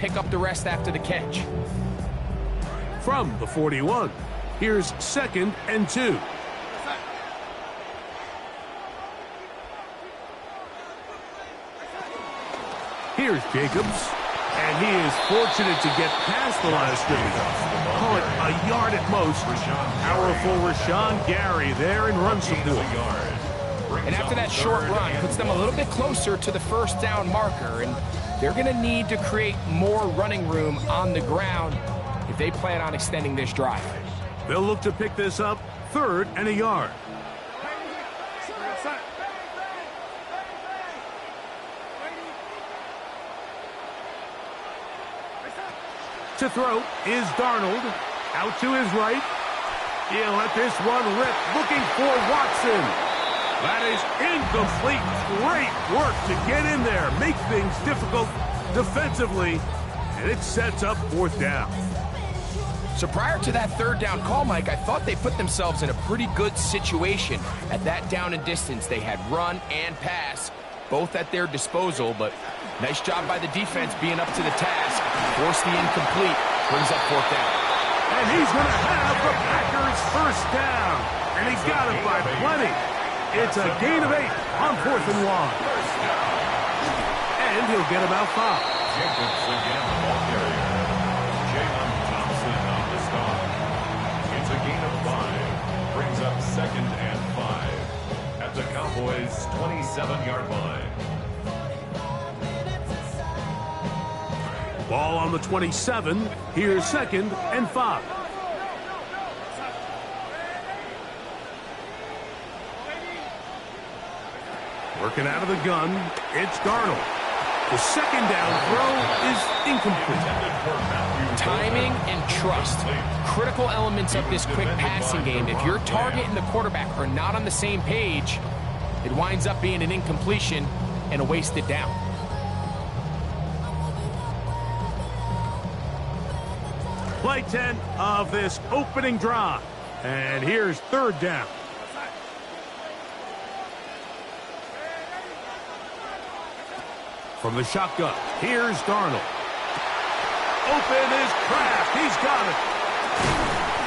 pick up the rest after the catch. From the 41, here's 2nd and 2. Here's Jacobs, and he is fortunate to get past the line of scrimmage. Call it a yard at most. Powerful Rashawn Gary there in run support. And after that short run, puts them a little bit closer to the first down marker, and they're going to need to create more running room on the ground if they plan on extending this drive. They'll look to pick this up 3rd and a yard. To throw is Darnold. Out to his right. He'll let this one rip. Looking for Watson. That is incomplete. Great work to get in there. Make things difficult defensively. And it sets up 4th down. So prior to that 3rd down call, Mike, I thought they put themselves in a pretty good situation at that down and distance. They had run and pass, both at their disposal, but nice job by the defense being up to the task. Force the incomplete, brings up 4th down. And he's going to have the Packers' 1st down. And he got it by plenty. It's a gain of 8 on 4th and 1. And he'll get about 5. Jacobs again, the ball carrier. Jalen Thompson on the stop. It's a gain of 5. Brings up 2nd and 5 at the Cowboys' 27-yard line. Ball on the 27. Here's 2nd and 5. Working out of the gun, it's Darnold. The 2nd down throw is incomplete. Timing and trust, critical elements of this quick passing game. If your target and the quarterback are not on the same page, it winds up being an incompletion and a wasted down. Play 10 of this opening drive. And here's 3rd down. From the shotgun, here's Darnold. Open is Kraft. He's got it.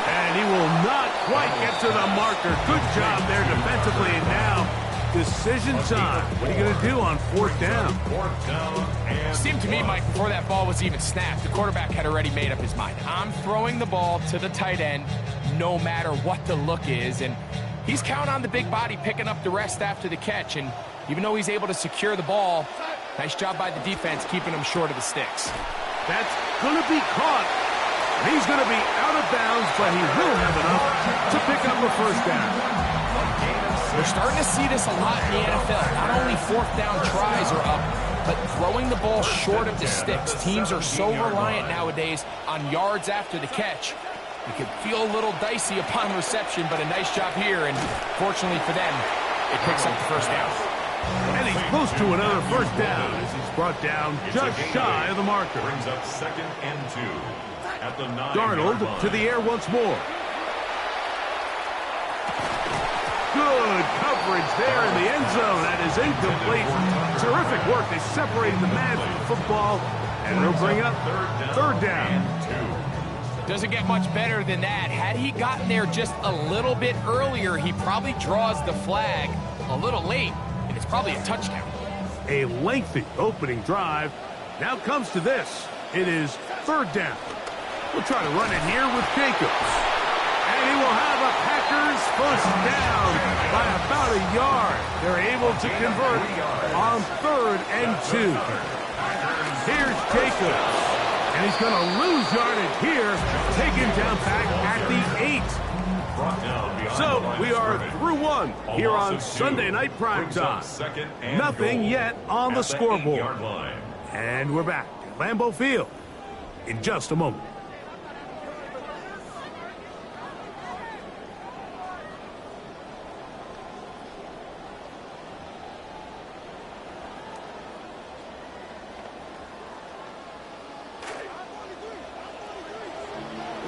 And he will not quite get to the marker. Good job there defensively. And now, decision time. What are you going to do on 4th down? It seemed to me, Mike, before that ball was even snapped, the quarterback had already made up his mind. I'm throwing the ball to the tight end no matter what the look is. And he's counting on the big body picking up the rest after the catch. And even though he's able to secure the ball, nice job by the defense keeping him short of the sticks. That's going to be caught. He's going to be out of bounds, but he will have enough to pick up a 1st down. We're starting to see this a lot in the NFL. Not only 4th down tries are up, but throwing the ball short of the sticks. Teams are so reliant nowadays on yards after the catch. It can feel a little dicey upon reception, but a nice job here, and fortunately for them, it picks up the 1st down. And he's close to another 1st down as he's brought down just shy of the marker. Brings up 2nd and 2 at the 9-yard Darnold line. to the air once more. Good coverage there in the end zone. That is incomplete. Terrific work. They separated the man from the football, and they'll bring up 3rd down. Doesn't get much better than that. Had he gotten there just a little bit earlier, he probably draws the flag a little late, and it's probably a touchdown. A lengthy opening drive. Now comes to this. It is 3rd down. We'll try to run it here with Jacobs. And he will have a Packers 1st down by about a yard. They're able to convert on 3rd and 2. Here's Jacobs. And he's going to lose yardage here. Taken down back at the 8. So we are through 1 here on Sunday Night Primetime. Nothing yet on the scoreboard. And we're back at Lambeau Field in just a moment.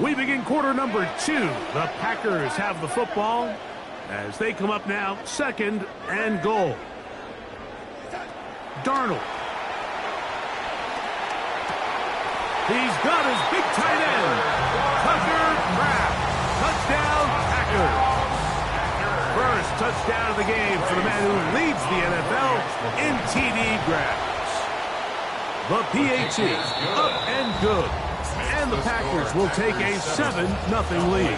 We begin quarter number 2. The Packers have the football as they come up now 2nd and goal. Darnold. He's got his big tight end. Tucker Kraft. Touchdown, Packers. First touchdown of the game for the man who leads the NFL in TD grabs. The PAT up and good. And the Packers will take a 7-0 lead.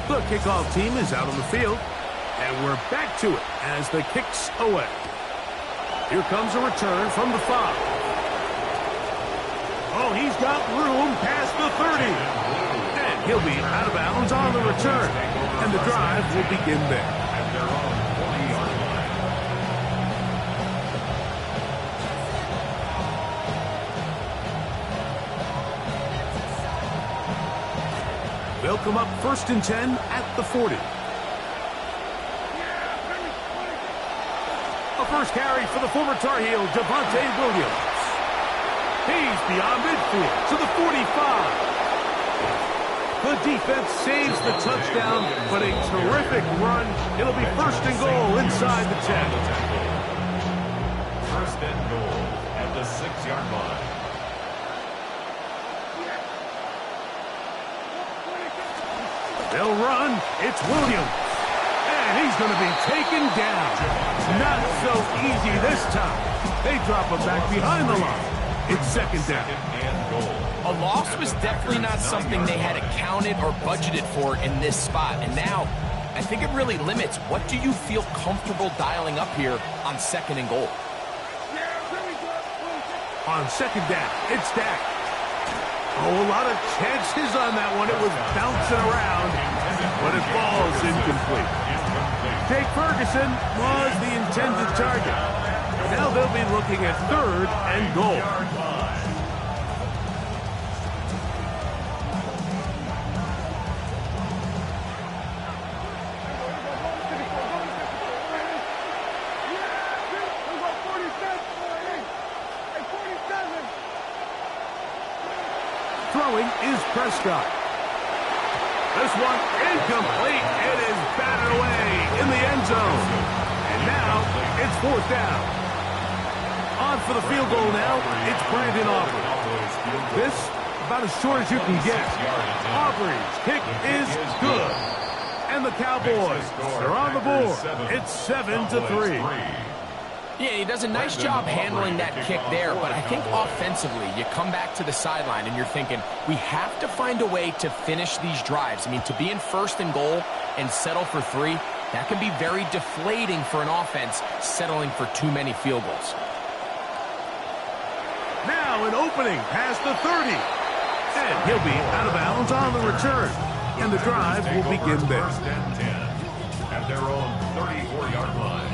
The kickoff team is out on the field, and we're back to it as the kick's away. Here comes a return from the 5. Oh, he's got room past the 30. And he'll be out of bounds on the return, and the drive will begin there. At their own 20-yard line. They'll come up 1st and 10 at the 40. A first carry for the former Tar Heel, Devontae Williams. He's beyond midfield to the 45. The defense saves the touchdown, but a terrific run. It'll be 1st and goal inside the 10. 1st and goal at the 6-yard line. They'll run. It's Williams. And he's going to be taken down. Not so easy this time. They drop him back behind the line. It's 2nd down. And goal. A loss was definitely not something they had accounted or budgeted for in this spot. And now, I think it really limits what do you feel comfortable dialing up here on 2nd and goal. On 2nd down, it's Dak. Oh, a lot of chances on that one. It was bouncing around, but it falls incomplete. Jake Ferguson was the intended target. Now they'll be looking at 3rd and goal. Throwing is Prescott. This one incomplete. It is batted away in the end zone. And now it's 4th down. On for the field goal now. It's Brandon Aubrey. This about as short as you can get. Aubrey's kick is good. And the Cowboys, they're on the board. It's 7-3. Yeah, he does a nice job handling that kick there, but I think offensively, you come back to the sideline and you're thinking, we have to find a way to finish these drives. I mean, to be in 1st and goal and settle for 3, that can be very deflating for an offense settling for too many field goals. Now an opening past the 30. And he'll be out of bounds on the return. And the drive will begin there. 1st and 10 at their own 34-yard line.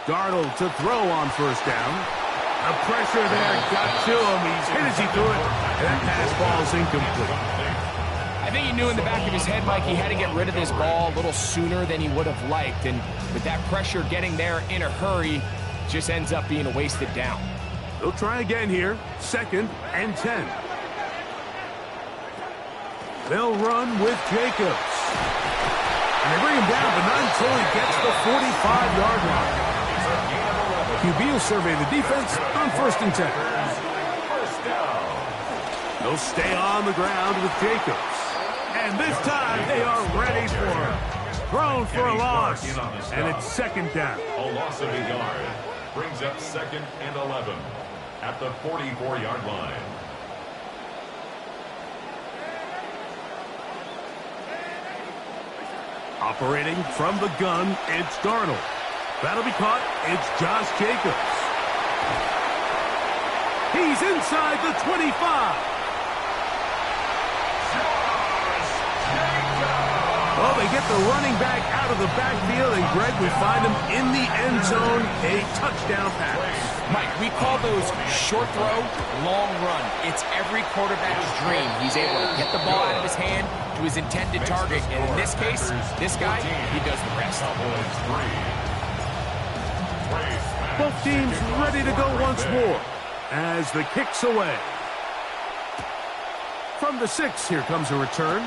Darnold to throw on 1st down. The pressure there got to him. He's hit as he threw it. And that pass ball's incomplete. I think he knew in the back of his head, Mike, he had to get rid of this ball a little sooner than he would have liked. And with that pressure getting there in a hurry, just ends up being a wasted down. They'll try again here. 2nd and 10. They'll run with Jacobs. And they bring him down, but not until he gets the 45-yard line. QB will survey the defense on 1st and 10. They'll stay on the ground with Jacobs. And this time they are ready for him. Thrown for a loss. And it's 2nd down. A loss of a yard brings up 2nd and 11 at the 44-yard line. Operating from the gun, it's Darnold. That'll be caught. It's Josh Jacobs. He's inside the 25. Oh, they get the running back out of the backfield, and Greg, we find him in the end zone, a touchdown pass. Mike, we call those short throw, long run. It's every quarterback's dream. He's able to get the ball out of his hand to his intended target, and in this case, this guy, he does the rest. Both teams ready to go once more as the kick's away. From the 6, here comes a return.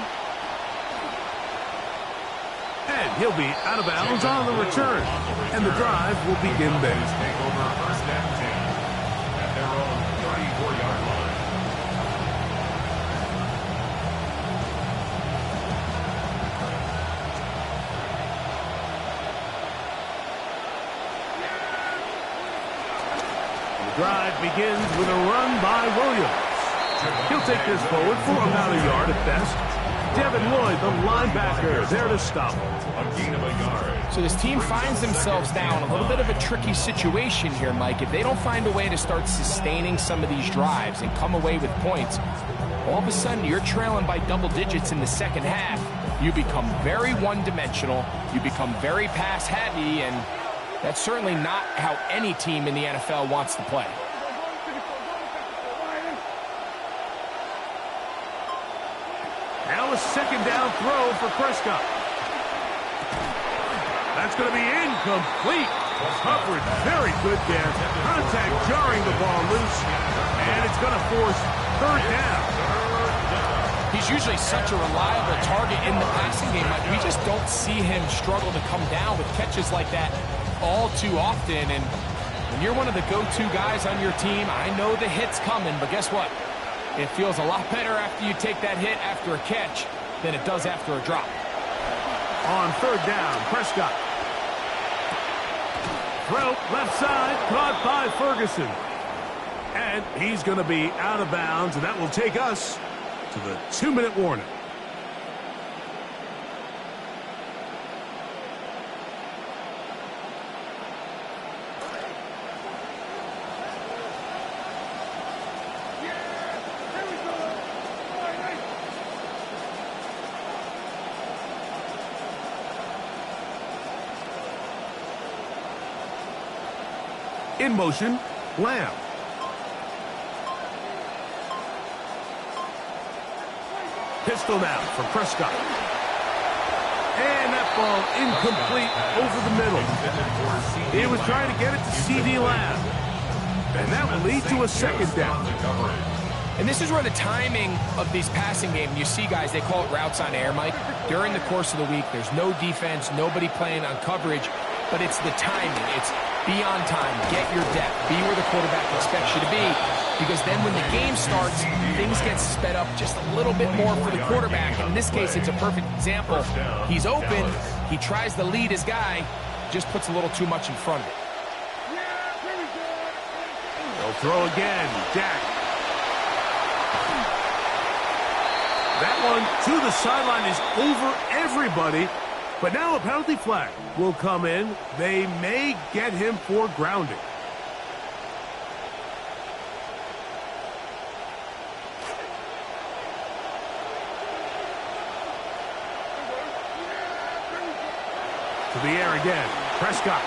And he'll be out of bounds on the return. And the drive will begin there. Take over first and 10 at their own 34-yard line. The drive begins with a run by Williams. He'll take this forward for about a yard at best. Devin Lloyd, the linebacker, there to stop him. A gain of a yard. So this team finds themselves now in a little bit of a tricky situation here, Mike. If they don't find a way to start sustaining some of these drives and come away with points, all of a sudden you're trailing by double digits in the second half. You become very one-dimensional. You become very pass-heavy, and that's certainly not how any team in the NFL wants to play. Now a second down throw for Prescott. That's going to be incomplete. Coverage very good there. Contact jarring the ball loose. And it's going to force third down. He's usually such a reliable target in the passing game. Like, we just don't see him struggle to come down with catches like that all too often. And when you're one of the go-to guys on your team, I know the hit's coming, but guess what? It feels a lot better after you take that hit after a catch than it does after a drop. On third down, Prescott. Throw, left side, caught by Ferguson. And he's going to be out of bounds, and that will take us to the 2-minute warning. In motion, Lamb. Pistol now for Prescott. And that ball incomplete over the middle. He was trying to get it to C.D. Lamb. And that will lead to a second down. And this is where the timing of these passing games, you see guys, they call it routes on air, Mike. During the course of the week, there's no defense, nobody playing on coverage, but it's the timing. It's be on time, get your depth, be where the quarterback expects you to be, because then when the game starts, things get sped up just a little bit more for the quarterback. In this case, it's a perfect example. He's open, he tries to lead his guy, just puts a little too much in front of it. They'll throw again, Dak. That one to the sideline is over everybody. But now a penalty flag will come in. They may get him for grounding. To the air again. Prescott.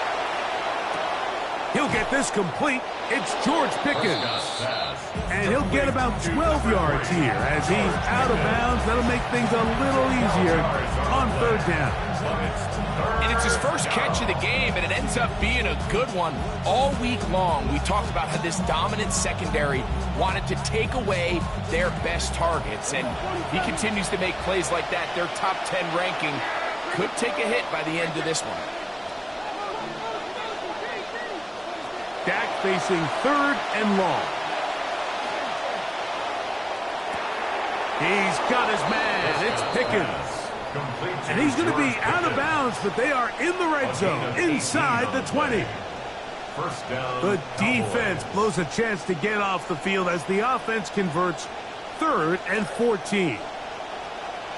He'll get this complete. It's George Pickens. And he'll get about 12 yards here as he's out of bounds. That'll make things a little easier on third down. And it's his first catch of the game, and it ends up being a good one. All week long, we talked about how this dominant secondary wanted to take away their best targets. And he continues to make plays like that. Their top 10 ranking could take a hit by the end of this one. Dak facing third and long. He's got his man. It's Pickens. And he's going to be out of bounds, but they are in the red zone, inside the 20. The defense blows a chance to get off the field as the offense converts 3rd and 14.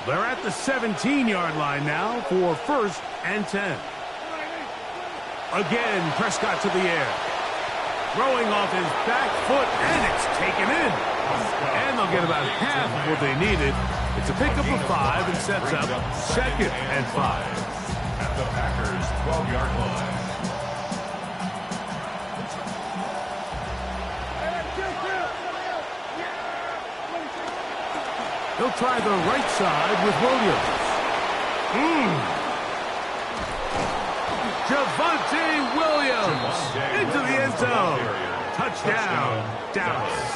They're at the 17-yard line now for 1st and 10. Again, Prescott to the air. Throwing off his back foot, and it's taken in. And they'll get about half of what they needed. It's a pickup of 5 and sets up 2nd and 5. At the Packers' 12-yard line. They'll try the right side with Williams. Javonte Williams into the end zone. Touchdown, Dallas.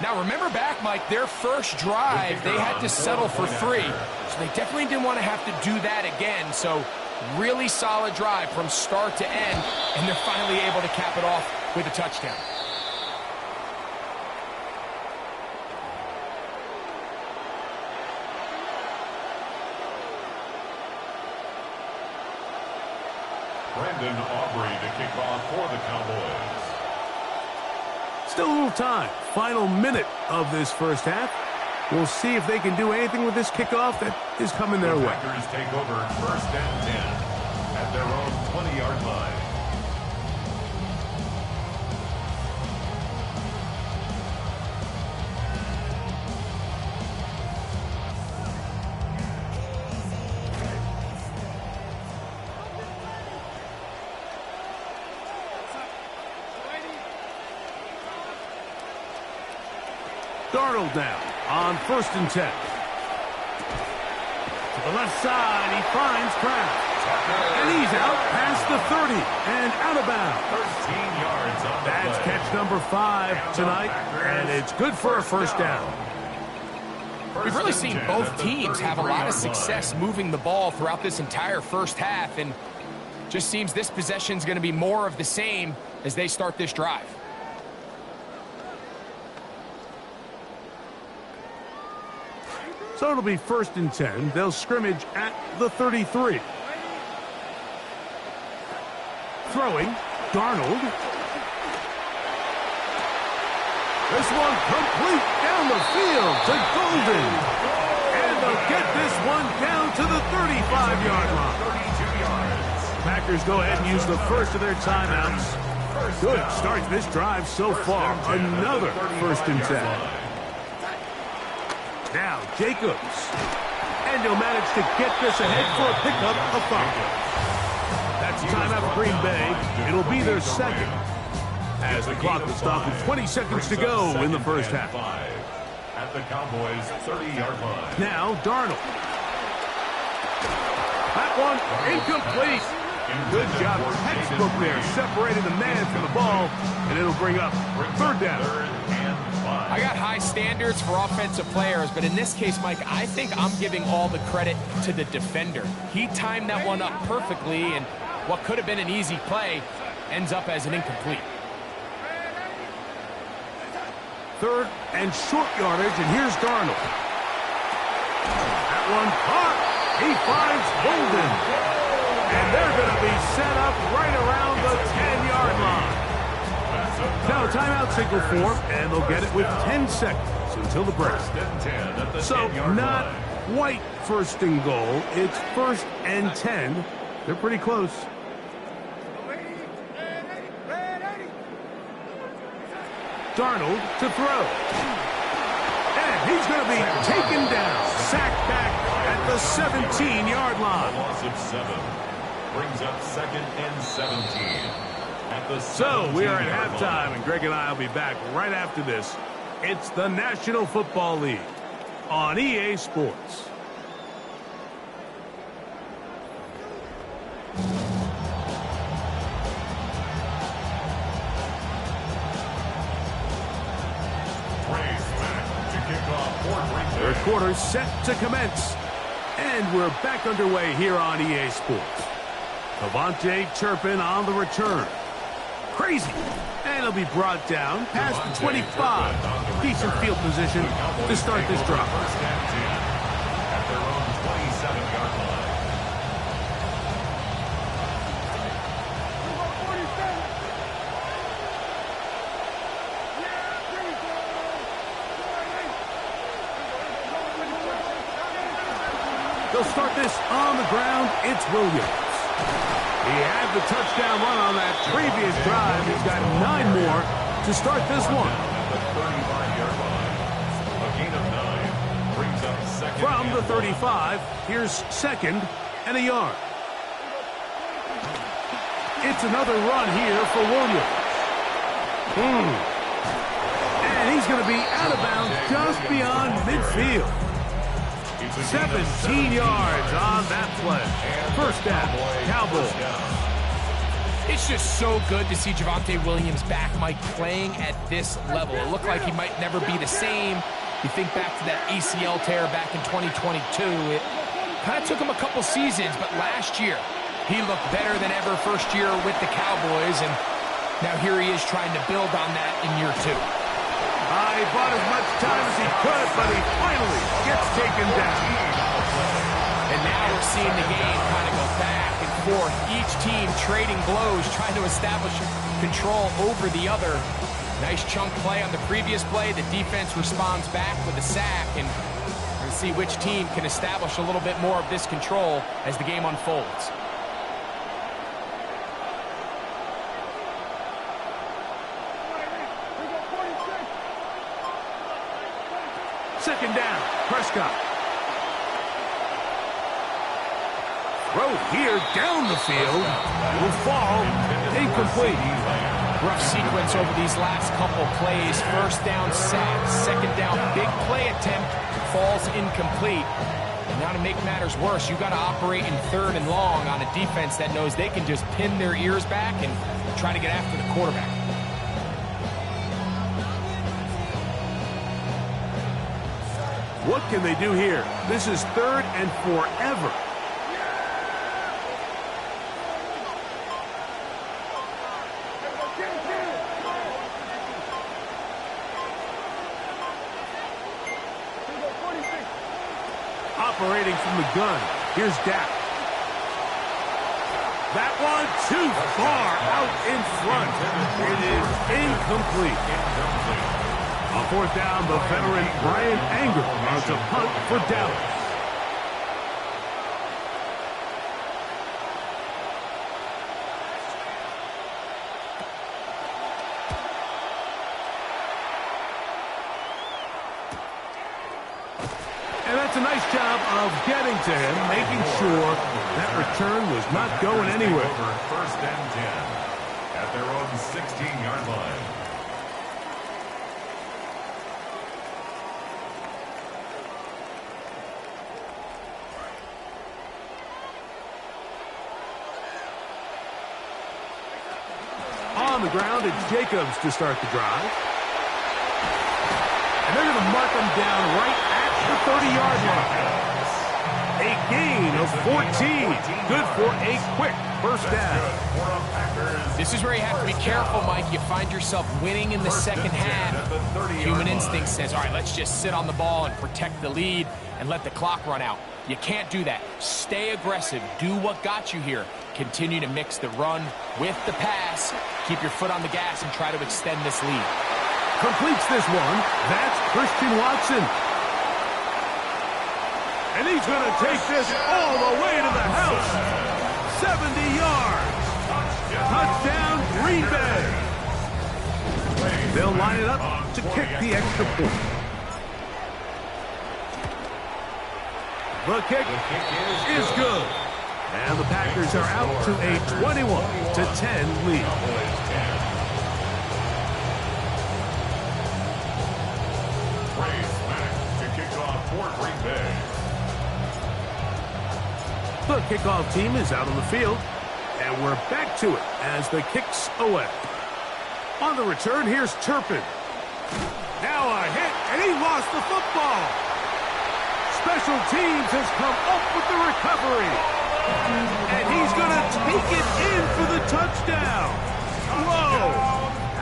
Now remember back, Mike, their first drive, they had to settle for 3. So they definitely didn't want to have to do that again. So really solid drive from start to end, and they're finally able to cap it off with a touchdown. Brandon Aubrey to kick off for the Cowboys. Still a little time. Final minute of this first half. We'll see if they can do anything with this kickoff that is coming their way. The Packers take over 1st and 10 at their own 20-yard line. Darnold now on 1st and 10. To the left side, he finds Kraft. And he's out past the 30 and out of bounds. 13 yards on the That's play. catch number 5 tonight, and it's good for a first down. We've really seen both teams have a lot of success moving the ball throughout this entire first half, and just seems this possession is going to be more of the same as they start this drive. So it'll be 1st and 10. They'll scrimmage at the 33. Throwing, Darnold. This one complete down the field to Golden. And they'll get this one down to the 35-yard line. 32 yards. Packers go ahead and use the first of their timeouts. Good start to this drive so far. Another 1st and 10. Now, Jacobs. And he'll manage to get this ahead for a pickup of 5. That's timeout for Green Bay. It'll be their 2nd. As the clock will stop with 20 seconds to go in the first half. At the Cowboys' 30-yard line. Now, Darnold. That one incomplete. Good job. Textbook there, separating the man from the ball, and it'll bring up 3rd down. I got high standards for offensive players, but in this case, Mike, I think I'm giving all the credit to the defender. He timed that one up perfectly, and what could have been an easy play ends up as an incomplete. 3rd and short yardage, and here's Darnold. That one caught. He finds Golden. And they're going to be set up right around the 10-yard line. Now a timeout signal for them, and they'll get it with 10 seconds until the break. So not quite 1st and goal. It's 1st and 10. They're pretty close. Darnold to throw. And he's going to be taken down. Sacked back at the 17-yard line. Loss of 7 brings up 2nd and 17. So we are at halftime, and Greg and I will be back right after this. It's the National Football League on EA Sports. Third quarter set to commence, and we're back underway here on EA Sports. Javonte Turpin on the return. Crazy. And he'll be brought down past the 25. Decent field position to start this drive. At their own 27-yard line. They'll start this on the ground. It's Williams. He had the touchdown run on that previous drive. He's got 9 more to start this one. The 35-yard line. A gain of 9 brings up second. From the 35, here's 2nd and a yard. It's another run here for Williams. And he's going to be out of bounds just beyond midfield. 17 yards on that play. First down, Cowboys. It's just so good to see Javonte Williams back, Mike, playing at this level. It looked like he might never be the same. You think back to that ACL tear back in 2022. It kind of took him a couple seasons, but last year he looked better than ever first year with the Cowboys, and now here he is trying to build on that in year 2. He bought as much time as he could, but he finally gets taken down. And now we're seeing the game kind of go back and forth. Each team trading blows, trying to establish control over the other. Nice chunk play on the previous play. The defense responds back with a sack, and we're going to see which team can establish a little bit more of this control as the game unfolds. Second down, Prescott. Throw here down the field. Will fall incomplete. Rough sequence over these last couple plays. First down sack, second down big play attempt, falls incomplete. And now to make matters worse, you got to operate in 3rd and long on a defense that knows they can just pin their ears back and try to get after the quarterback. What can they do here? This is 3rd and forever. Operating from the gun. Here's Dak. That one too far out in front. It is incomplete. On 4th down, the veteran Brian Anger mounts a punt for Dallas. And that's a nice job of getting to him, making sure that return was not going anywhere. First and 10 at their own 16-yard line. On the ground, it's Jacobs to start the drive. And they're going to mark him down right at the 30-yard line. A gain of 14. Good for a quick first down. This is where you have to be careful, Mike. You find yourself winning in the second half. Human instinct says, all right, let's just sit on the ball and protect the lead and let the clock run out. You can't do that. Stay aggressive. Do what got you here. Continue to mix the run with the pass. Keep your foot on the gas and try to extend this lead. Completes this one. That's Christian Watson. And he's going to take this all the way to the house. 70 yards. Touchdown, Green Bay. They'll line it up to kick the extra point. The kick is good. And the Packers are out to a 21-10 lead. The kickoff team is out on the field, and we're back to it as the kick's away. On the return, here's Turpin. Now a hit, and he lost the football. Special teams has come up with the recovery. And he's going to take it in for the touchdown. Whoa!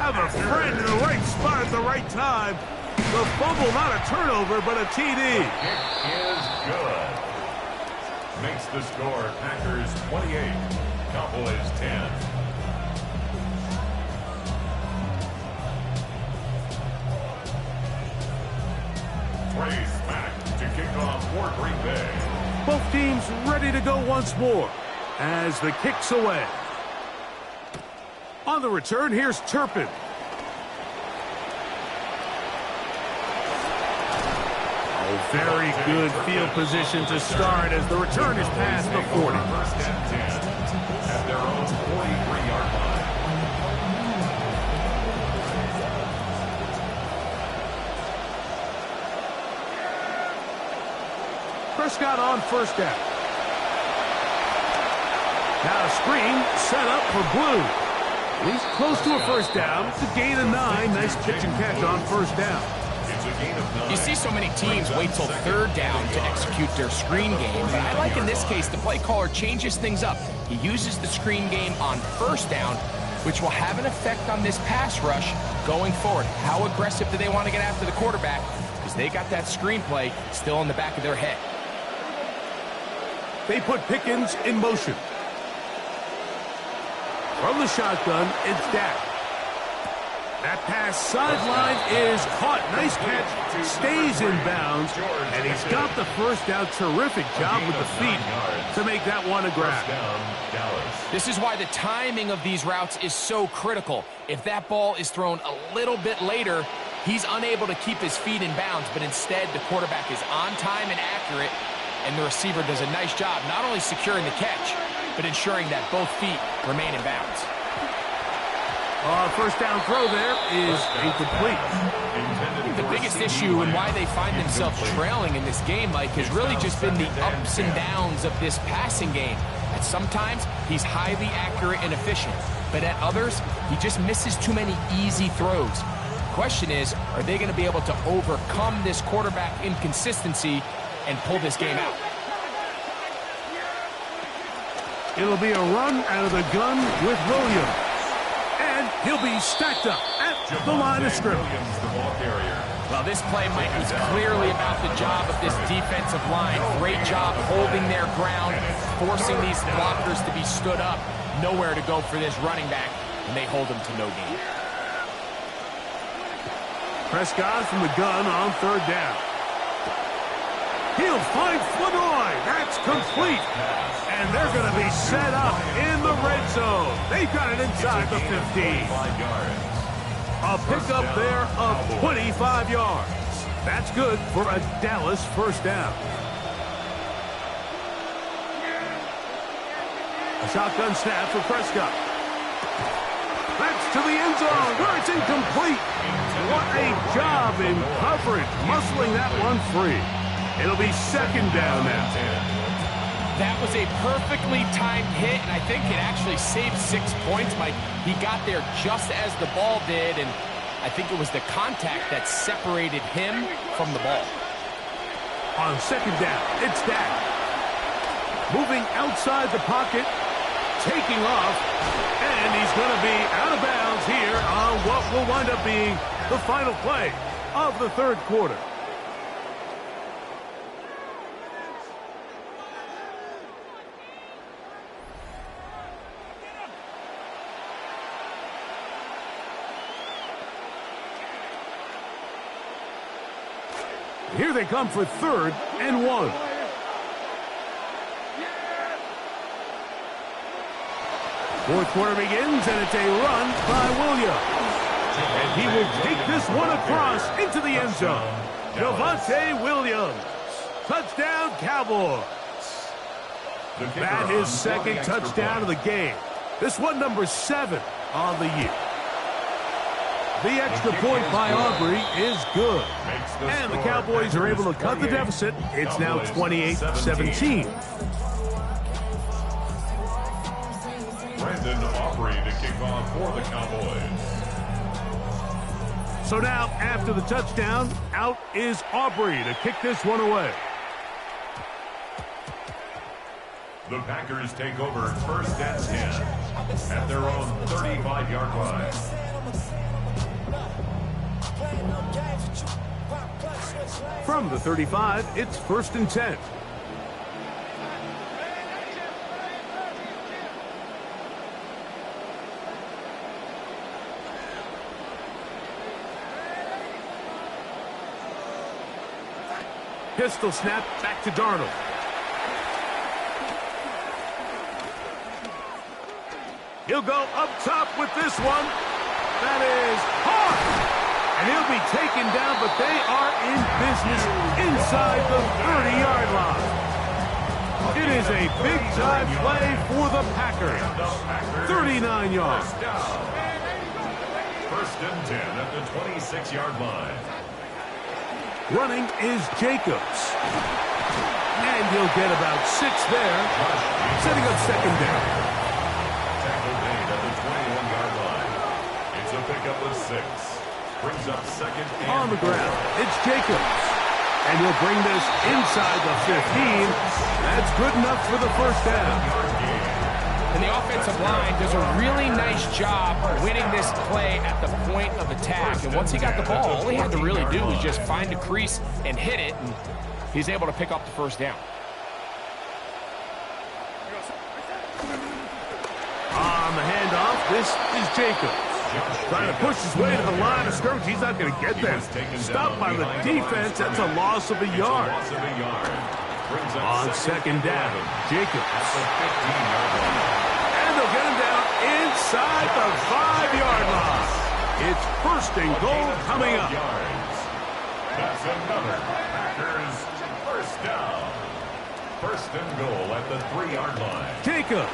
Have a friend in the right spot at the right time. The fumble, not a turnover, but a TD. Kick is good. Makes the score Packers 28, Cowboys 10. Both teams ready to go once more. as the kick's away. On the return, here's Turpin. Oh, very good field position to start as the return is past the 40. First and 10 at their own 43-yard line. Prescott on first down. Now a screen set up for Blue. He's close to a first down. It's a gain of 9. Nice pitch and catch on first down. You see so many teams wait till third down to execute their screen game, but I like in this case the play caller changes things up. He uses the screen game on first down, which will have an effect on this pass rush going forward. How aggressive do they want to get after the quarterback? Because they got that screen play still in the back of their head. They put Pickens in motion. From the shotgun, it's Dak. That pass sideline is caught. Nice catch. Stays in bounds. And he's got the first down. Terrific job with the feet to make that one a grab. This is why the timing of these routes is so critical. If that ball is thrown a little bit later, he's unable to keep his feet in bounds, but instead the quarterback is on time and accurate, and the receiver does a nice job not only securing the catch, but ensuring that both feet remain in bounds. First down throw there is incomplete. The biggest issue and why they find themselves trailing in this game, Mike, has really just been the ups and downs of this passing game. At sometimes, he's highly accurate and efficient, but at others, he just misses too many easy throws. The question is, are they going to be able to overcome this quarterback inconsistency and pull this game out? It'll be a run out of the gun with Williams. And he'll be stacked up at the line of scrimmage. Well, this play, Mike, was clearly about the job of this defensive line. Great job holding their ground, forcing these blockers to be stood up. Nowhere to go for this running back, and they hold him to no gain. Prescott from the gun on third down. He'll find Flournoy. That's complete. And they're going to be set up in the red zone. They've got it inside the 15. A pickup there of 25 yards. That's good for a Dallas first down. A shotgun snap for Prescott. That's to the end zone where it's incomplete. What a job in coverage, muscling that one free. It'll be second down now. That was a perfectly timed hit, and I think it actually saved 6 points, Mike. He got there just as the ball did, and I think it was the contact that separated him from the ball. On second down, it's Dak. Moving outside the pocket, taking off, and he's going to be out of bounds here on what will wind up being the final play of the third quarter. Here they come for third and 1. Fourth quarter begins, and it's a run by Williams. And he will take this one across into the end zone. Javonte Williams. Touchdown, Cowboys. That is second touchdown of the game. This one number 7 on the year. The extra point by Aubrey is good. And the Cowboys are able to cut the deficit. It's now 28-17. Brandon Aubrey to kick off for the Cowboys. So now, after the touchdown, out is Aubrey to kick this one away. The Packers take over first and 10 at their own 35-yard line. From the 35, it's first and 10. Pistol snap back to Darnold. He'll go up top with this one. That is hard. And he'll be taken down, but they are in business inside the 30-yard line. It is a big-time play for the Packers. 39 yards. First and 10 at the 26-yard line. Running is Jacobs. And he'll get about 6 there, setting up second down. Tackle made at the 21-yard line. It's a pickup of 6. Brings up second and on the ground. It's Jacobs. And he'll bring this inside the 15. That's good enough for the first down. And the offensive line does a really nice job winning this play at the point of attack. And once he got the ball, all he had to really do was just find a crease and hit it. And he's able to pick up the first down. On the handoff, this is Jacobs. Trying to push his way to the line of scrimmage. He's not going to get there. Stopped by the defense. That's a loss of a yard. On second down, Jacobs. And they'll get him down inside the 5-yard line. It's first and goal coming up. That's another Packers first down. First and goal at the 3-yard line. Jacobs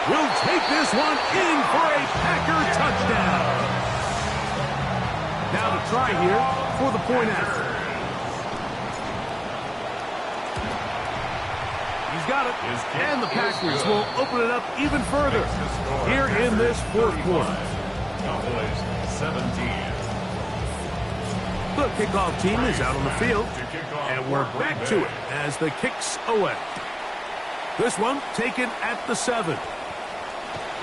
will take this one in for a Packer touchdown. Now to try here for the point after. He's got it, and the Packers will open it up even further here in this fourth quarter. Cowboys 17. The kickoff team is out on the field, and we're back to it as the kick's away. This one taken at the 7.